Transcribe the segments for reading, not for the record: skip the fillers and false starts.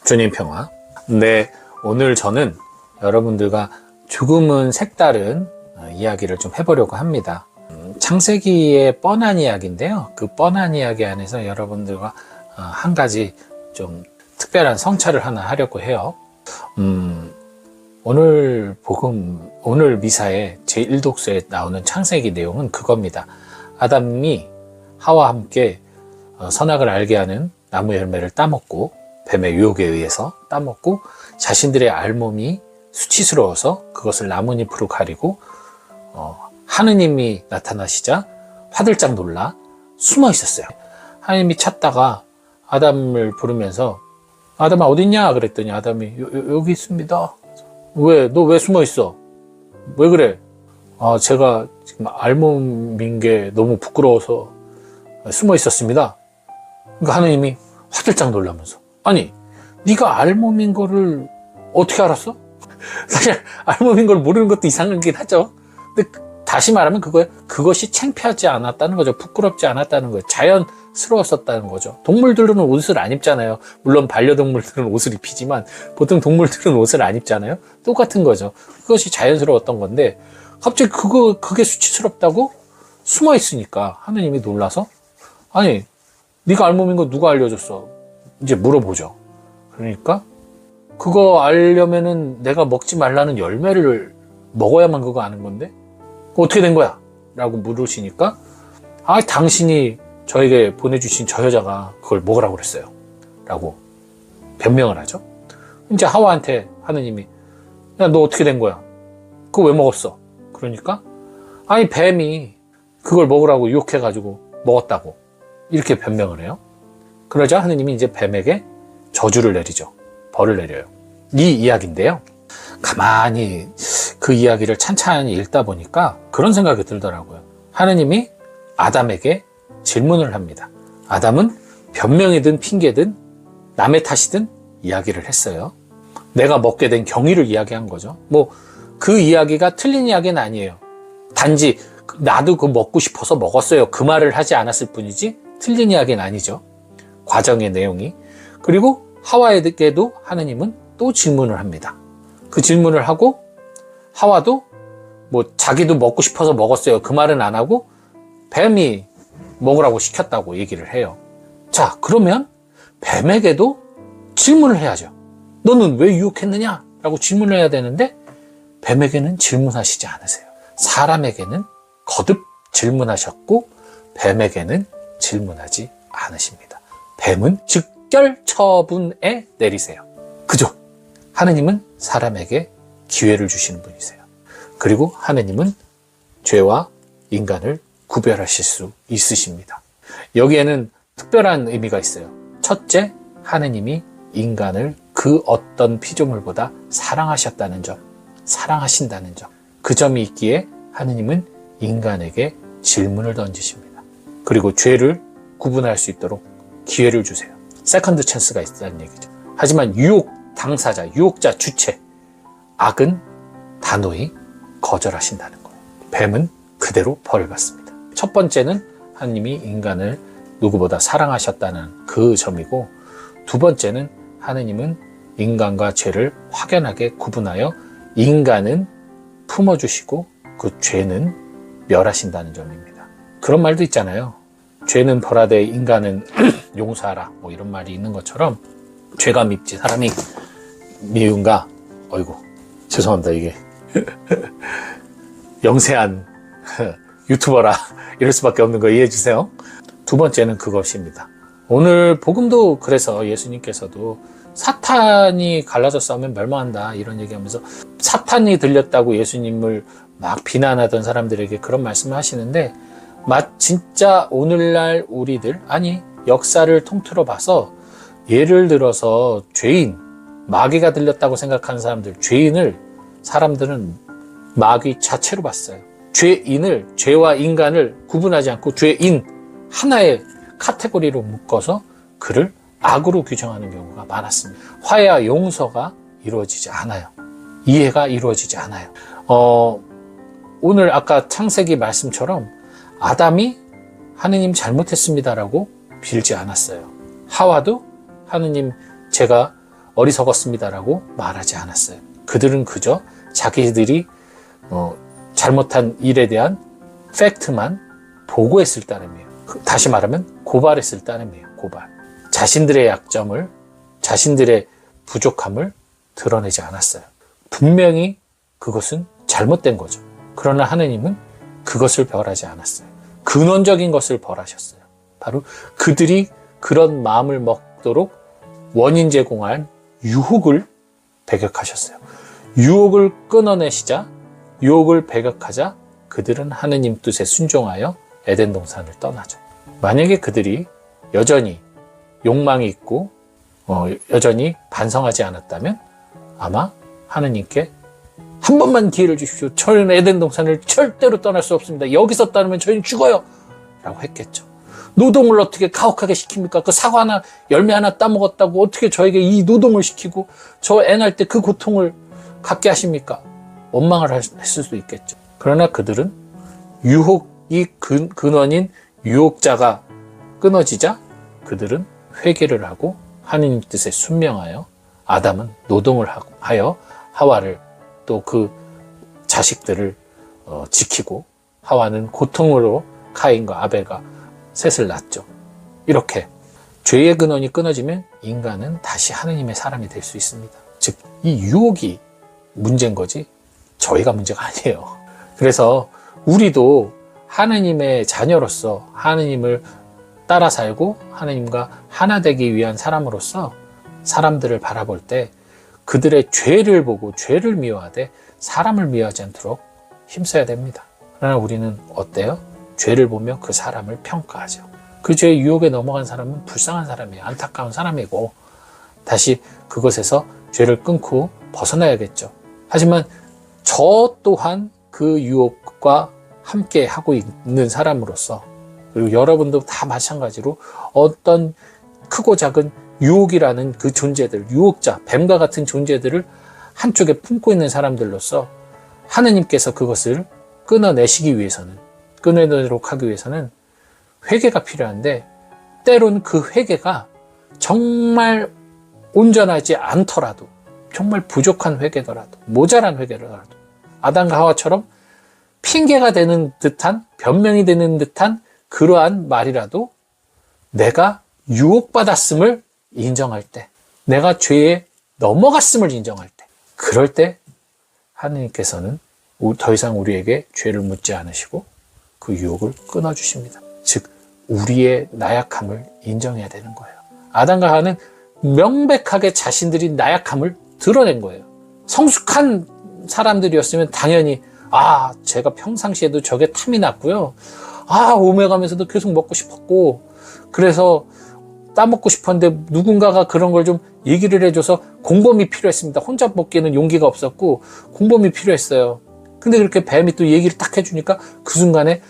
주님 평화. 네, 오늘 저는 여러분들과 조금은 색다른 이야기를 좀 해보려고 합니다. 창세기의 뻔한 이야기인데요. 그 뻔한 이야기 안에서 여러분들과 한 가지 좀 특별한 성찰을 하나 하려고 해요. 오늘 미사의 제1독서에 나오는 창세기 내용은 그겁니다. 아담이 하와와 함께 선악을 알게 하는 나무 열매를 따먹고, 뱀의 유혹에 의해서 따먹고, 자신들의 알몸이 수치스러워서 그것을 나뭇잎으로 가리고, 하느님이 나타나시자 화들짝 놀라 숨어 있었어요. 하느님이 찾다가 아담을 부르면서, 아담아 어딨냐? 그랬더니 아담이 여기 있습니다. 왜? 너 왜 숨어 있어? 왜 그래? 제가 지금 알몸인 게 너무 부끄러워서 숨어 있었습니다. 그러니까 하느님이 화들짝 놀라면서, 아니, 네가 알몸인 거를 어떻게 알았어? 사실 알몸인 걸 모르는 것도 이상하긴 하죠. 근데 다시 말하면 그것이 창피하지 않았다는 거죠. 부끄럽지 않았다는 거예요. 자연스러웠었다는 거죠. 동물들은 옷을 안 입잖아요. 물론 반려동물들은 옷을 입히지만 보통 동물들은 옷을 안 입잖아요. 똑같은 거죠. 그것이 자연스러웠던 건데 갑자기 그게 수치스럽다고 숨어 있으니까 하느님이 놀라서, 아니, 네가 알몸인 거 누가 알려줬어? 이제 물어보죠. 그러니까 그거 알려면은 내가 먹지 말라는 열매를 먹어야만 그거 아는 건데 어떻게 된 거야? 라고 물으시니까, 당신이 저에게 보내주신 저 여자가 그걸 먹으라고 그랬어요. 라고 변명을 하죠. 이제 하와한테 하느님이, 야, 너 어떻게 된 거야? 그거 왜 먹었어? 그러니까, 뱀이 그걸 먹으라고 유혹해가지고 먹었다고. 이렇게 변명을 해요. 그러자 하느님이 이제 뱀에게 저주를 내리죠. 벌을 내려요. 이 이야기인데요. 가만히 그 이야기를 찬찬히 읽다 보니까 그런 생각이 들더라고요. 하느님이 아담에게 질문을 합니다. 아담은 변명이든 핑계든 남의 탓이든 이야기를 했어요. 내가 먹게 된 경위를 이야기한 거죠. 그 이야기가 틀린 이야기는 아니에요. 단지 나도 그거 먹고 싶어서 먹었어요. 그 말을 하지 않았을 뿐이지 틀린 이야기는 아니죠. 과정의 내용이. 그리고 하와에게도 하느님은 또 질문을 합니다. 그 질문을 하고 하와도 자기도 먹고 싶어서 먹었어요. 그 말은 안 하고 뱀이 먹으라고 시켰다고 얘기를 해요. 자, 그러면 뱀에게도 질문을 해야죠. 너는 왜 유혹했느냐? 라고 질문을 해야 되는데 뱀에게는 질문하시지 않으세요. 사람에게는 거듭 질문하셨고 뱀에게는 질문하지 않으십니다. 뱀은 즉결 처분에 내리세요. 그죠? 하느님은 사람에게 기회를 주시는 분이세요. 그리고 하느님은 죄와 인간을 구별하실 수 있으십니다. 여기에는 특별한 의미가 있어요. 첫째, 하느님이 인간을 그 어떤 피조물보다 사랑하셨다는 점, 사랑하신다는 점. 그 점이 있기에 하느님은 인간에게 질문을 던지십니다. 그리고 죄를 구분할 수 있도록 기회를 주세요. 세컨드 찬스가 있다는 얘기죠. 하지만 유혹 당사자, 유혹자 주체, 악은 단호히 거절하신다는 거예요. 뱀은 그대로 벌을 받습니다. 첫 번째는 하느님이 인간을 누구보다 사랑하셨다는 그 점이고, 두 번째는 하느님은 인간과 죄를 확연하게 구분하여 인간은 품어주시고 그 죄는 멸하신다는 점입니다. 그런 말도 있잖아요. 죄는 벌하되 인간은 용서하라, 이런 말이 있는 것처럼 죄가 밉지 사람이 미운가? 어이구, 죄송합니다. 이게 영세한 유튜버라 이럴 수밖에 없는 거 이해해 주세요. 두 번째는 그것입니다. 오늘 복음도 그래서 예수님께서도 사탄이 갈라져 싸우면 멸망한다 이런 얘기하면서 사탄이 들렸다고 예수님을 막 비난하던 사람들에게 그런 말씀을 하시는데, 진짜 오늘날 우리들, 역사를 통틀어 봐서 예를 들어서 죄인, 마귀가 들렸다고 생각하는 사람들, 죄인을 사람들은 마귀 자체로 봤어요. 죄와 인간을 구분하지 않고 죄인 하나의 카테고리로 묶어서 그를 악으로 규정하는 경우가 많았습니다. 화해와 용서가 이루어지지 않아요. 이해가 이루어지지 않아요. 오늘 아까 창세기 말씀처럼 아담이 하느님 잘못했습니다라고 빌지 않았어요. 하와도 하느님 제가 어리석었습니다라고 말하지 않았어요. 그들은 그저 자기들이 잘못한 일에 대한 팩트만 보고했을 따름이에요. 다시 말하면 고발했을 따름이에요. 고발. 자신들의 약점을, 자신들의 부족함을 드러내지 않았어요. 분명히 그것은 잘못된 거죠. 그러나 하느님은 그것을 벌하지 않았어요. 근원적인 것을 벌하셨어요. 바로 그들이 그런 마음을 먹도록 원인 제공한 유혹을 배격하셨어요. 유혹을 끊어내시자, 유혹을 배격하자 그들은 하느님 뜻에 순종하여 에덴 동산을 떠나죠. 만약에 그들이 여전히 욕망이 있고 여전히 반성하지 않았다면 아마 하느님께 한 번만 기회를 주십시오. 저희는 에덴 동산을 절대로 떠날 수 없습니다. 여기서 떠나면 저희는 죽어요. 라고 했겠죠. 노동을 어떻게 가혹하게 시킵니까? 그 사과 하나, 열매 하나 따먹었다고 어떻게 저에게 이 노동을 시키고 저 애 낳을 때 그 고통을 갖게 하십니까? 원망을 했을 수도 있겠죠. 그러나 그들은 유혹이 근원인 유혹자가 끊어지자 그들은 회개를 하고 하느님 뜻에 순명하여 아담은 노동을 하여 하와를 또 그 자식들을 지키고 하와는 고통으로 카인과 아벨과 셋을 낳았죠. 이렇게 죄의 근원이 끊어지면 인간은 다시 하느님의 사람이 될 수 있습니다. 즉, 이 유혹이 문제인 거지 저희가 문제가 아니에요. 그래서 우리도 하느님의 자녀로서 하느님을 따라 살고 하느님과 하나 되기 위한 사람으로서 사람들을 바라볼 때 그들의 죄를 보고 죄를 미워하되 사람을 미워하지 않도록 힘써야 됩니다. 그러나 우리는 어때요? 죄를 보며 그 사람을 평가하죠. 그 죄의 유혹에 넘어간 사람은 불쌍한 사람이에요. 안타까운 사람이고 다시 그것에서 죄를 끊고 벗어나야겠죠. 하지만 저 또한 그 유혹과 함께 하고 있는 사람으로서 그리고 여러분도 다 마찬가지로 어떤 크고 작은 유혹이라는 그 존재들, 유혹자, 뱀과 같은 존재들을 한쪽에 품고 있는 사람들로서 하느님께서 그것을 끊어내시기 위해서는, 끊어내도록 하기 위해서는 회개가 필요한데 때론 그 회개가 정말 온전하지 않더라도, 정말 부족한 회개더라도, 모자란 회개더라도 아담과 하와처럼 핑계가 되는 듯한, 변명이 되는 듯한 그러한 말이라도 내가 유혹받았음을 인정할 때, 내가 죄에 넘어갔음을 인정할 때, 그럴 때 하느님께서는 더 이상 우리에게 죄를 묻지 않으시고 그 유혹을 끊어주십니다. 즉, 우리의 나약함을 인정해야 되는 거예요. 아담과 하와는 명백하게 자신들이 나약함을 드러낸 거예요. 성숙한 사람들이었으면 당연히 제가 평상시에도 저게 탐이 났고요. 오메가면서도 계속 먹고 싶었고 그래서 따먹고 싶었는데 누군가가 그런 걸 좀 얘기를 해줘서 공범이 필요했습니다. 혼자 먹기에는 용기가 없었고 공범이 필요했어요. 근데 그렇게 뱀이 또 얘기를 딱 해주니까 그 순간에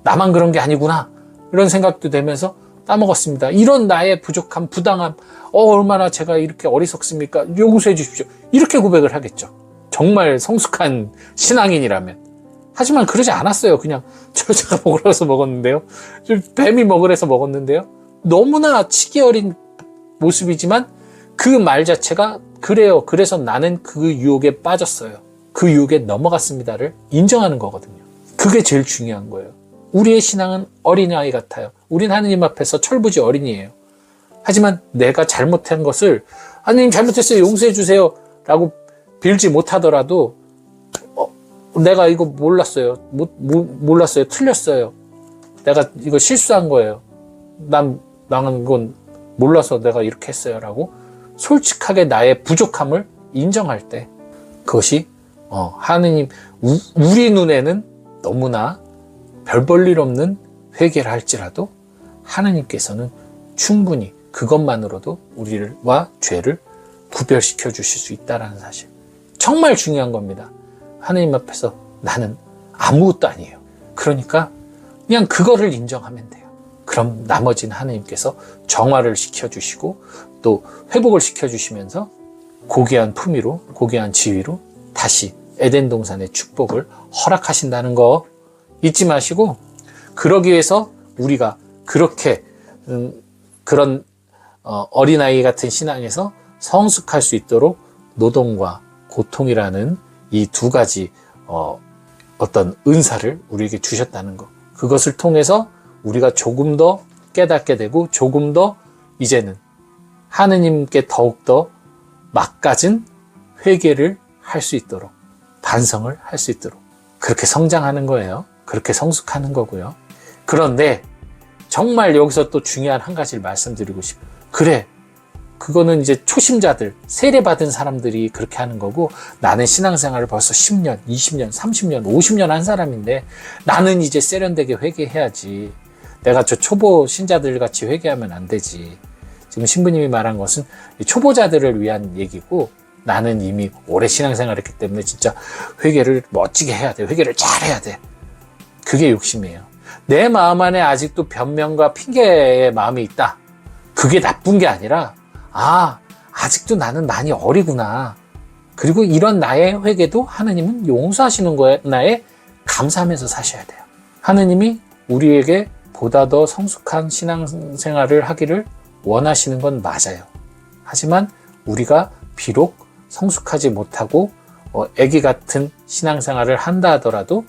나만 그런 게 아니구나 이런 생각도 되면서 따먹었습니다. 이런 나의 부족함, 부당함, 얼마나 제가 이렇게 어리석습니까? 용서해 주십시오. 이렇게 고백을 하겠죠. 정말 성숙한 신앙인이라면. 하지만 그러지 않았어요. 그냥 제가 먹으라서 먹었는데요. 뱀이 먹으라서 먹었는데요. 너무나 치기 어린 모습이지만 그 말 자체가 그래요. 그래서 나는 그 유혹에 빠졌어요. 그 유혹에 넘어갔습니다를 인정하는 거거든요. 그게 제일 중요한 거예요. 우리의 신앙은 어린아이 같아요. 우린 하느님 앞에서 철부지 어린이에요. 하지만 내가 잘못한 것을 하느님 잘못했어요. 용서해 주세요. 라고 빌지 못하더라도 내가 이거 몰랐어요. 몰랐어요. 틀렸어요. 내가 이거 실수한 거예요. 나는 건 몰라서 내가 이렇게 했어요. 라고 솔직하게 나의 부족함을 인정할 때 그것이 하느님 우리 눈에는 너무나 별 볼 일 없는 회개를 할지라도 하느님께서는 충분히 그것만으로도 우리와 죄를 구별시켜 주실 수 있다는 사실. 정말 중요한 겁니다. 하느님 앞에서 나는 아무것도 아니에요. 그러니까 그냥 그거를 인정하면 돼요. 그럼 나머지는 하느님께서 정화를 시켜주시고 또 회복을 시켜주시면서 고귀한 품위로, 고귀한 지위로 다시 에덴 동산의 축복을 허락하신다는 거 잊지 마시고, 그러기 위해서 우리가 그렇게 그런 어린아이 같은 신앙에서 성숙할 수 있도록 노동과 고통이라는 이 두 가지 어떤 은사를 우리에게 주셨다는 것. 그것을 통해서 우리가 조금 더 깨닫게 되고 조금 더 이제는 하느님께 더욱더 막가진 회개를 할 수 있도록, 반성을 할 수 있도록 그렇게 성장하는 거예요. 그렇게 성숙하는 거고요. 그런데 정말 여기서 또 중요한 한 가지를 말씀드리고 싶어요. 그래, 그거는 이제 초심자들, 세례받은 사람들이 그렇게 하는 거고, 나는 신앙생활을 벌써 10년, 20년, 30년, 50년 한 사람인데 나는 이제 세련되게 회개해야지. 내가 저 초보 신자들 같이 회개하면 안 되지. 지금 신부님이 말한 것은 초보자들을 위한 얘기고, 나는 이미 오래 신앙생활을 했기 때문에 진짜 회개를 멋지게 해야 돼. 회개를 잘 해야 돼. 그게 욕심이에요. 내 마음 안에 아직도 변명과 핑계의 마음이 있다. 그게 나쁜 게 아니라, 아직도 나는 많이 어리구나. 그리고 이런 나의 회개도 하느님은 용서하시는 거에 감사하면서 사셔야 돼요. 하느님이 우리에게 보다 더 성숙한 신앙생활을 하기를 원하시는 건 맞아요. 하지만 우리가 비록 성숙하지 못하고 애기 같은 신앙생활을 한다 하더라도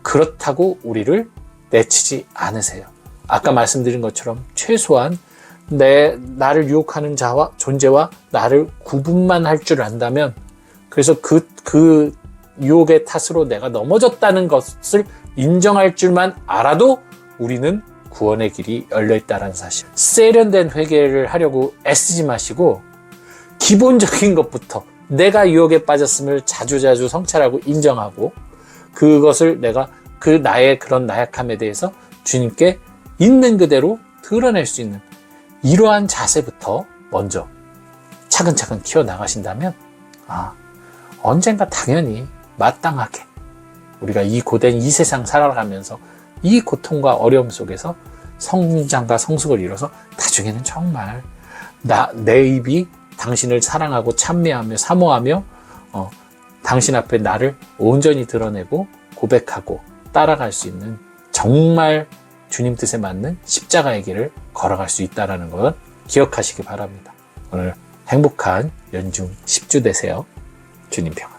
그렇다고 우리를 내치지 않으세요. 아까 말씀드린 것처럼 최소한 나를 유혹하는 존재와 나를 구분만 할 줄 안다면, 그래서 그 유혹의 탓으로 내가 넘어졌다는 것을 인정할 줄만 알아도 우리는 구원의 길이 열려있다는 사실. 세련된 회개를 하려고 애쓰지 마시고 기본적인 것부터 내가 유혹에 빠졌음을 자주자주 성찰하고 인정하고, 그것을 내가 나의 그런 나약함에 대해서 주님께 있는 그대로 드러낼 수 있는 이러한 자세부터 먼저 차근차근 키워나가신다면 언젠가 당연히 마땅하게 우리가 이 고된 이 세상 살아가면서 이 고통과 어려움 속에서 성장과 성숙을 이뤄서 나중에는 정말 내 입이 당신을 사랑하고 찬미하며 사모하며 당신 앞에 나를 온전히 드러내고 고백하고 따라갈 수 있는 정말 주님 뜻에 맞는 십자가의 길을 걸어갈 수 있다는 것 기억하시기 바랍니다. 오늘 행복한 연중 10주 되세요. 주님 평안.